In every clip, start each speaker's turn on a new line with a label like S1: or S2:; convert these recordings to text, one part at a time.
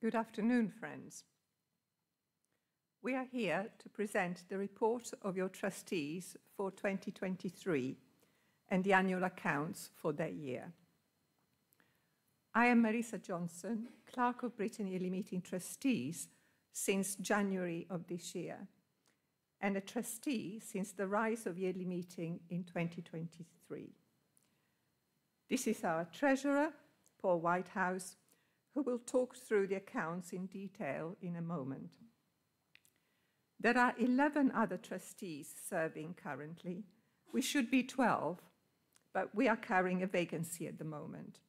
S1: Good afternoon, friends. We are here to present the report of your trustees for 2023 and the annual accounts for that year. I am Marisa Johnson, Clerk of Brittany Yearly Meeting Trustees since January of this year, and a trustee since the rise of Yearly Meeting in 2023. This is our Treasurer, Paul Whitehouse, who will talk through the accounts in detail in a moment. There are 11 other trustees serving currently. We should be 12, but we are carrying a vacancy at the moment.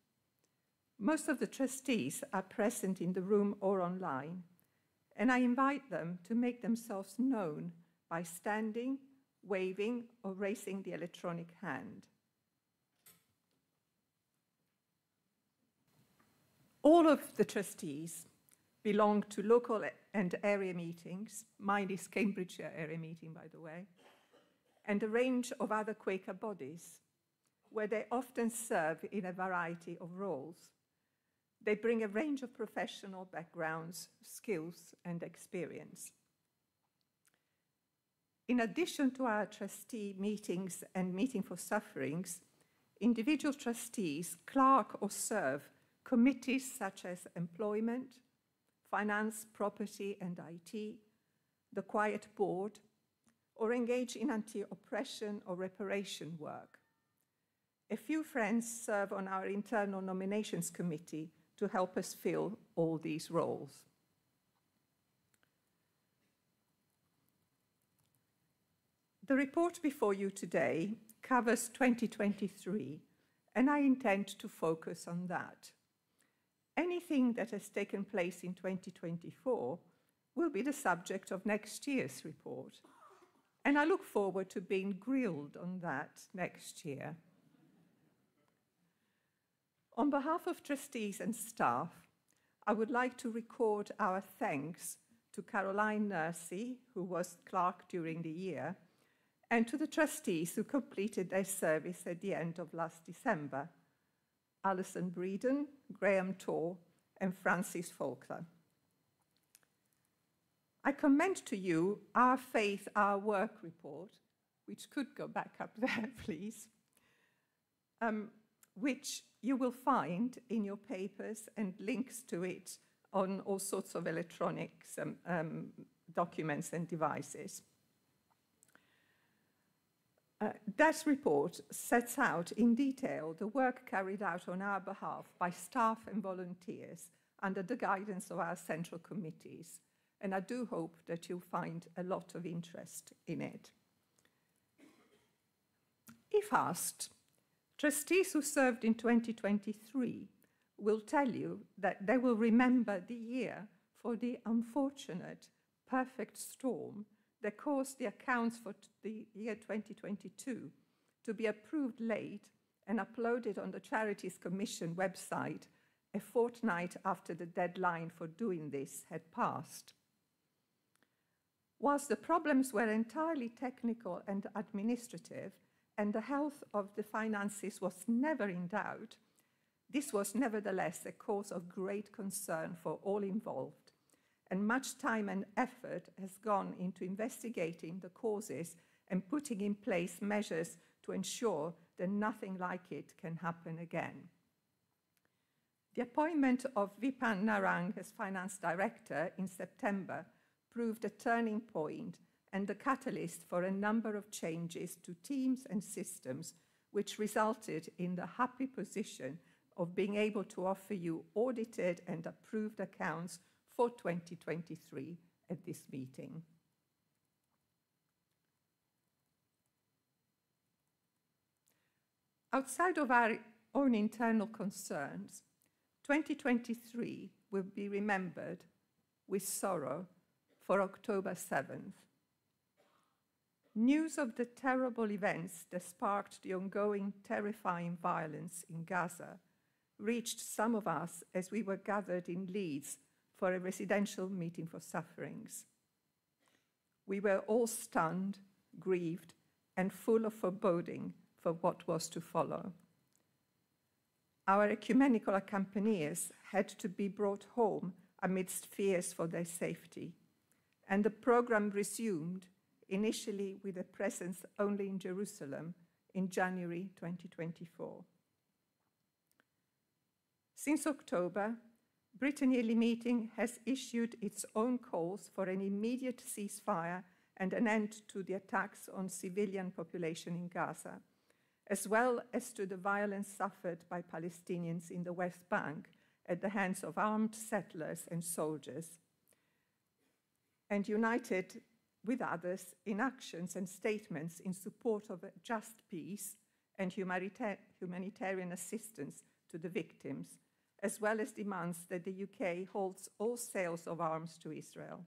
S1: Most of the trustees are present in the room or online, and I invite them to make themselves known by standing, waving, or raising the electronic hand. All of the trustees belong to local and area meetings. Mine is Cambridgeshire area meeting, by the way, and a range of other Quaker bodies, where they often serve in a variety of roles. They bring a range of professional backgrounds, skills, and experience. In addition to our trustee meetings and meeting for sufferings, individual trustees clerk or serve committees such as employment, finance, property, and IT, the Quiet Board, or engage in anti-oppression or reparation work. A few friends serve on our internal nominations committee to help us fill all these roles. The report before you today covers 2023, and I intend to focus on that. Anything that has taken place in 2024 will be the subject of next year's report, and I look forward to being grilled on that next year. On behalf of trustees and staff, I would like to record our thanks to Caroline Nursey, who was clerk during the year, and to the trustees who completed their service at the end of last December: Alison Breeden, Graham Torr, and Francis Faulkner. I commend to you Our Faith, Our Work report, which could go back up there, please, which you will find in your papers and links to it on all sorts of electronic documents and devices. That report sets out in detail the work carried out on our behalf by staff and volunteers under the guidance of our central committees, and I do hope that you'll find a lot of interest in it. If asked, trustees who served in 2023 will tell you that they will remember the year for the unfortunate perfect storm that caused the accounts for the year 2022 to be approved late and uploaded on the Charities Commission website a fortnight after the deadline for doing this had passed. Whilst the problems were entirely technical and administrative, and the health of the finances was never in doubt, this was nevertheless a cause of great concern for all involved, and much time and effort has gone into investigating the causes and putting in place measures to ensure that nothing like it can happen again. The appointment of Vipan Narang as Finance Director in September proved a turning point and the catalyst for a number of changes to teams and systems, which resulted in the happy position of being able to offer you audited and approved accounts for 2023 at this meeting. Outside of our own internal concerns, 2023 will be remembered with sorrow for October 7th. News of the terrible events that sparked the ongoing terrifying violence in Gaza reached some of us as we were gathered in Leeds for a residential meeting for sufferings. We were all stunned, grieved, and full of foreboding for what was to follow. Our ecumenical accompaniers had to be brought home amidst fears for their safety, and the program resumed, initially with a presence only in Jerusalem, in January 2024. Since October, Britain Yearly Meeting has issued its own calls for an immediate ceasefire and an end to the attacks on civilian population in Gaza, as well as to the violence suffered by Palestinians in the West Bank at the hands of armed settlers and soldiers, and united with others in actions and statements in support of a just peace and humanitarian assistance to the victims, as well as demands that the UK holds all sales of arms to Israel.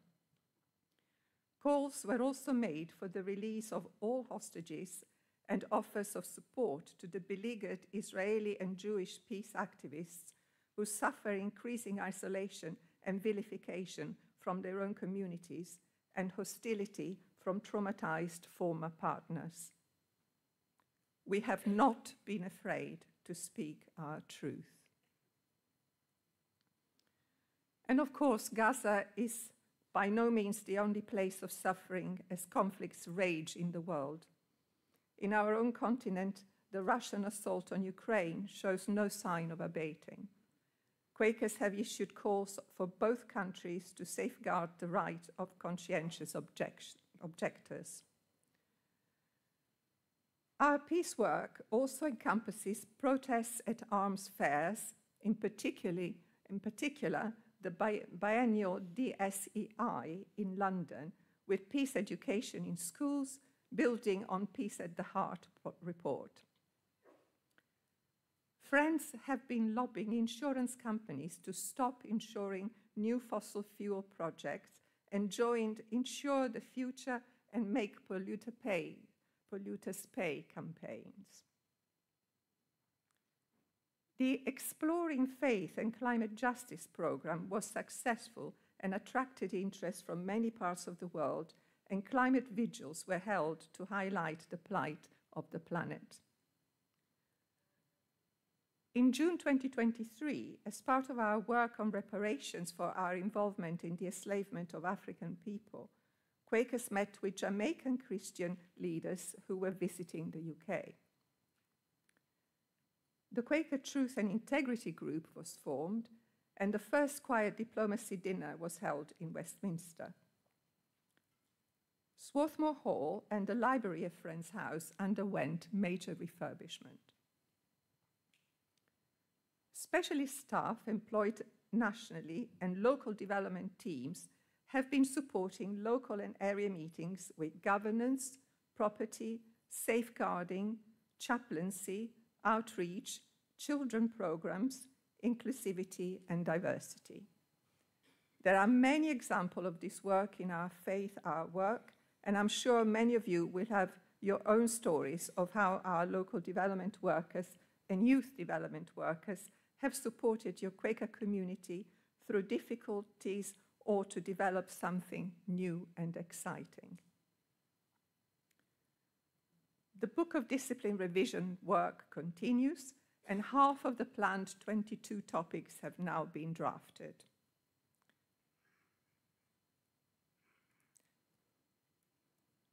S1: Calls were also made for the release of all hostages and offers of support to the beleaguered Israeli and Jewish peace activists who suffer increasing isolation and vilification from their own communities and hostility from traumatized former partners. We have not been afraid to speak our truth. And of course, Gaza is by no means the only place of suffering as conflicts rage in the world. In our own continent, the Russian assault on Ukraine shows no sign of abating. Quakers have issued calls for both countries to safeguard the right of conscientious objectors. Our peace work also encompasses protests at arms fairs, in particular the biennial DSEI in London, with peace education in schools, building on Peace at the Heart report. Friends have been lobbying insurance companies to stop insuring new fossil fuel projects and joined Insure the Future and Make Polluters Pay campaigns. The Exploring Faith and Climate Justice program was successful and attracted interest from many parts of the world, and climate vigils were held to highlight the plight of the planet. In June 2023, as part of our work on reparations for our involvement in the enslavement of African people, Quakers met with Jamaican Christian leaders who were visiting the UK. The Quaker Truth and Integrity Group was formed, and the first Quiet Diplomacy dinner was held in Westminster. Swarthmore Hall and the Library of Friends House underwent major refurbishment. Specialist staff employed nationally and local development teams have been supporting local and area meetings with governance, property, safeguarding, chaplaincy, outreach, children programs, inclusivity, and diversity. There are many examples of this work in our Faith, Our Work, and I'm sure many of you will have your own stories of how our local development workers and youth development workers have supported your Quaker community through difficulties or to develop something new and exciting. The Book of Discipline revision work continues, and half of the planned 22 topics have now been drafted.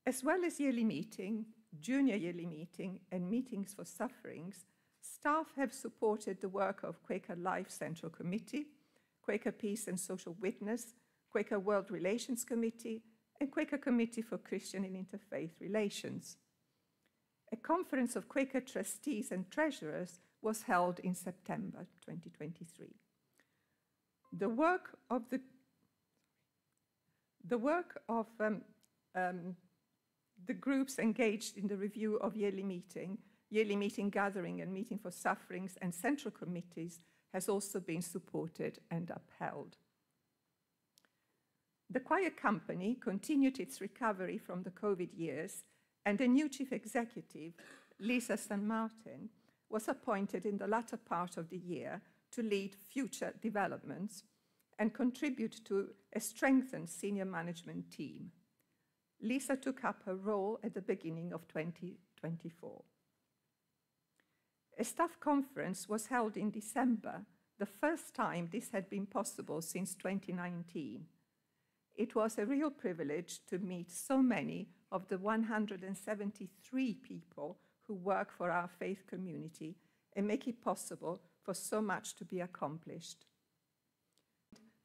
S1: As well as yearly meeting, junior yearly meeting, and meetings for sufferings, staff have supported the work of Quaker Life Central Committee, Quaker Peace and Social Witness, Quaker World Relations Committee, and Quaker Committee for Christian and Interfaith Relations. A conference of Quaker trustees and treasurers was held in September 2023. The work of the groups engaged in the review of yearly meeting gathering and meeting for sufferings and central committees has also been supported and upheld. The Choir Company continued its recovery from the COVID years, and a new chief executive, Lisa St. Martin, was appointed in the latter part of the year to lead future developments and contribute to a strengthened senior management team. Lisa took up her role at the beginning of 2024. A staff conference was held in December, the first time this had been possible since 2019. It was a real privilege to meet so many of the 173 people who work for our faith community and make it possible for so much to be accomplished.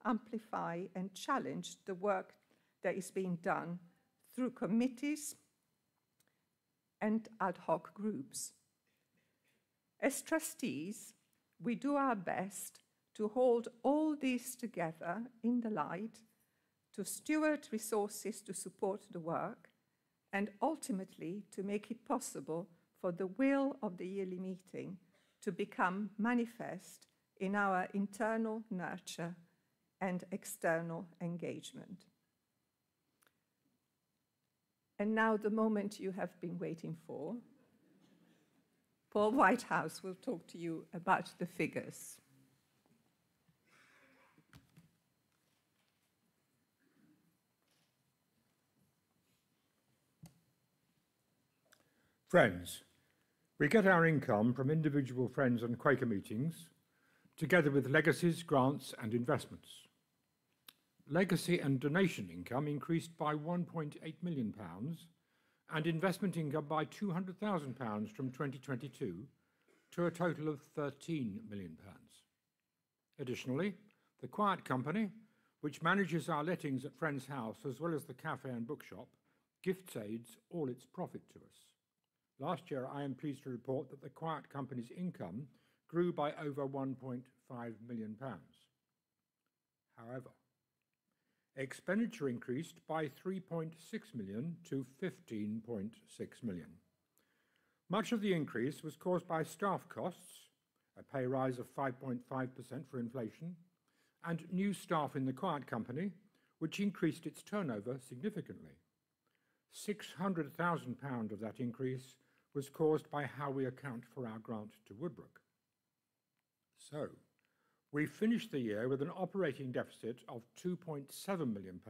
S1: Amplify and challenge the work that is being done through committees and ad hoc groups. As trustees, we do our best to hold all this together in the light, to steward resources to support the work, and ultimately to make it possible for the will of the yearly meeting to become manifest in our internal nurture and external engagement. And now the moment you have been waiting for. Paul Whitehouse will talk to you about the figures.
S2: Friends, we get our income from individual Friends and Quaker meetings, together with legacies, grants and investments. Legacy and donation income increased by £1.8 million and investment income by £200,000 from 2022 to a total of £13 million. Additionally, the Quiet Company, which manages our lettings at Friends House as well as the cafe and bookshop, gift aids all its profit to us. Last year, I am pleased to report that the Quiet Company's income grew by over £1.5 million. However, expenditure increased by £3.6 million to £15.6 million. Much of the increase was caused by staff costs, a pay rise of 5.5% for inflation, and new staff in the Quiet Company, which increased its turnover significantly. £600,000 of that increase was caused by how we account for our grant to Woodbrook. So, we finished the year with an operating deficit of £2.7 million,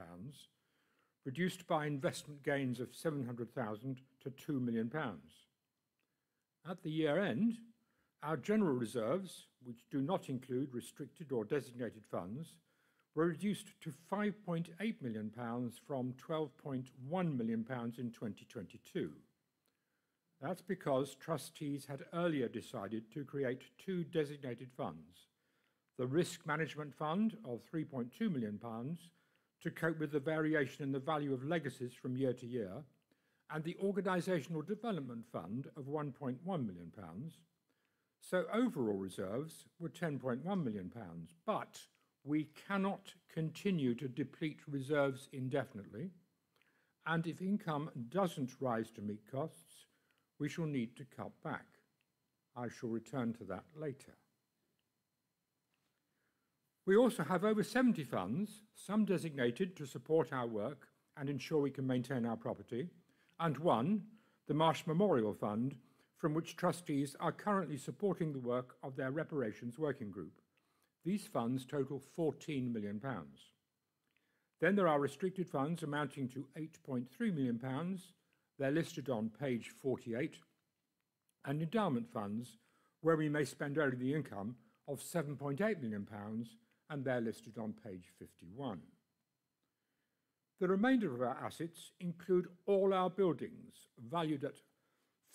S2: reduced by investment gains of £700,000 to £2 million. At the year end, our general reserves, which do not include restricted or designated funds, were reduced to £5.8 million from £12.1 million in 2022. That's because trustees had earlier decided to create two designated funds, the Risk Management Fund of £3.2 million to cope with the variation in the value of legacies from year to year, and the Organisational Development Fund of £1.1 million. So overall reserves were £10.1 million, but we cannot continue to deplete reserves indefinitely, and if income doesn't rise to meet costs, we shall need to cut back. I shall return to that later. We also have over 70 funds, some designated to support our work and ensure we can maintain our property, and one, the Marsh Memorial Fund, from which trustees are currently supporting the work of their reparations working group. These funds total £14 million. Then there are restricted funds amounting to £8.3 million. They're listed on page 48, and endowment funds, where we may spend only the income of £7.8 million, and they're listed on page 51. The remainder of our assets include all our buildings, valued at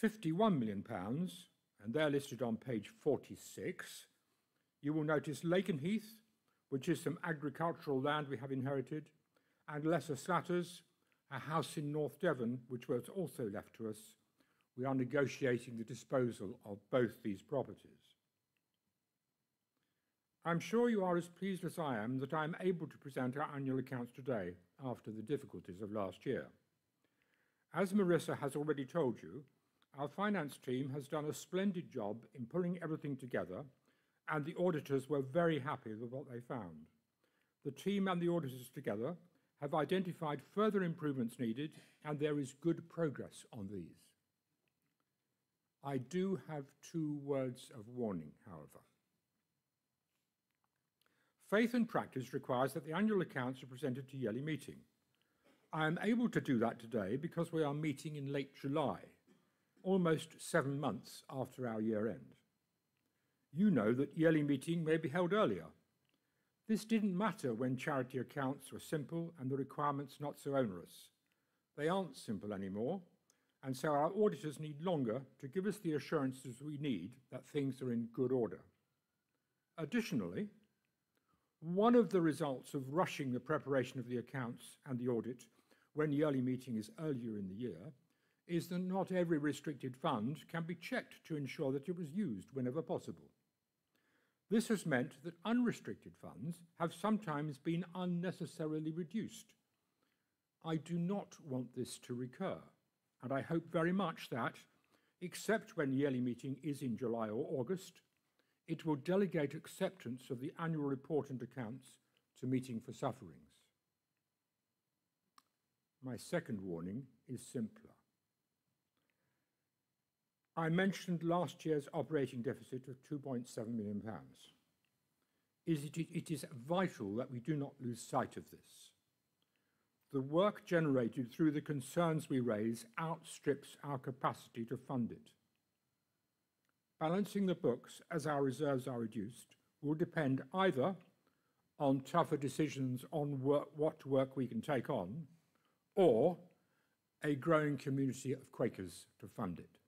S2: £51 million, and they're listed on page 46. You will notice Lakenheath, which is some agricultural land we have inherited, and Lesser Slatters, a house in North Devon, which was also left to us. We are negotiating the disposal of both these properties. I'm sure you are as pleased as I am that I am able to present our annual accounts today after the difficulties of last year. As Marisa has already told you, our finance team has done a splendid job in pulling everything together, and the auditors were very happy with what they found. The team and the auditors together have identified further improvements needed, and there is good progress on these. I do have 2 words of warning, however. Faith and practice requires that the annual accounts are presented to yearly meeting. I am able to do that today because we are meeting in late July, almost 7 months after our year end. You know that yearly meeting may be held earlier. This didn't matter when charity accounts were simple and the requirements not so onerous. They aren't simple anymore, and so our auditors need longer to give us the assurances we need that things are in good order. Additionally, one of the results of rushing the preparation of the accounts and the audit when the yearly meeting is earlier in the year is that not every restricted fund can be checked to ensure that it was used whenever possible. This has meant that unrestricted funds have sometimes been unnecessarily reduced. I do not want this to recur, and I hope very much that, except when the yearly meeting is in July or August, it will delegate acceptance of the annual report and accounts to Meeting for Sufferings. My second warning is simpler. I mentioned last year's operating deficit of £2.7 million. It is vital that we do not lose sight of this. The work generated through the concerns we raise outstrips our capacity to fund it. Balancing the books as our reserves are reduced will depend either on tougher decisions on what work we can take on, or a growing community of Quakers to fund it.